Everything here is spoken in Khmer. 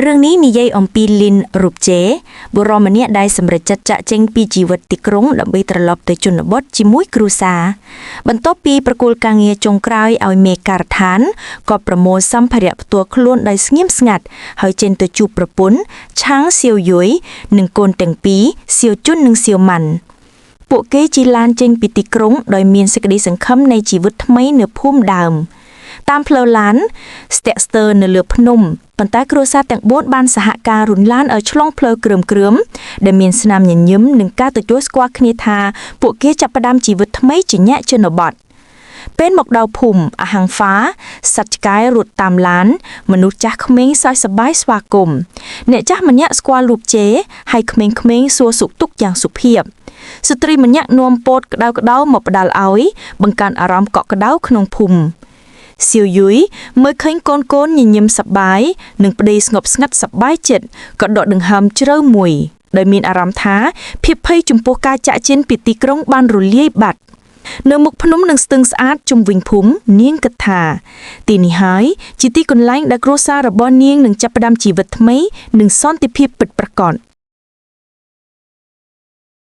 เรื่องนี้นิយាយអំពីលីនរូបជេបុរសម្នាក់ដែលសម្រេចចិត្តចាក់ចេញពីជីវិតទីក្រុងដើម្បីត្រឡប់ទៅជនបទជាមួយគ្រួសារបន្ទាប់ពីប្រគល់ការងារចុងក្រោយឲ្យមេការដ្ឋានក៏ប្រមូលសម្ភារៈផ្ទាល់ខ្លួនដោយស្ងៀមស្ងាត់ហើយចេញទៅជួបប្រពន្ធឆាងសៀវយុយនិងកូនទាំងពីរសៀវជុននិងសៀវម៉ាន់ពួកគេជិះឡានចេញពីទីក្រុងដោយមានសេចក្តីសង្ឃឹមនៃជីវិតថ្មីនៅភូមិដើមតាមផ្លូវឡានស្ទាក់ស្ទើរនៅលើភ្នំប៉ុន្តែគ្រួសារទាំង4បានសហការរុញឡានឲ្យឆ្លងផ្លូវគ្រឿមៗដែលមានស្នាមញញឹមនិងការទទួលស្គាល់គ្នាថាពួកគេចាប់ផ្ដើមជីវិតថ្មីជាអ្នកជនបទពេលមកដល់ភូមិអាហាំងហ្វាសត្វឆ្កែរត់តាមឡានមនុស្សចាស់ក្មេងសើចសប្បាយស្វាគមន៍អ្នកចាស់ម្នាក់ស្គាល់រូបជេហើយក្មេងៗសួរសុខទុក្ខយ៉ាងសុភាពស្ត្រីម្នាក់នាំពោតក្តៅៗមកផ្ដល់ឲ្យបង្កើនអារម្មណ៍កក់ក្ដៅក្នុងភូមិសៀវយុយមើលឃើញកូនញញឹមសប្បាយនិងប្តីស្ងប់ស្ងាត់សប្បាយចិត្តក៏ដកដង្ហើមជ្រៅមួយដោយមានអារម្មណ៍ថាភាពភ័យចំពោះការចាក់ចេញពីទីក្រុងបានរលាយបាត់នៅមុខភ្នំនិងស្ទឹងស្អាតជុំវិញភូមិនាងគិតថាទីនេះហើយជាទីកន្លែងដែលគ្រួសាររបស់នាងនឹងចាប់ផ្ដើមជីវិតថ្មីនិងសន្តិភាពពិតប្រាកដ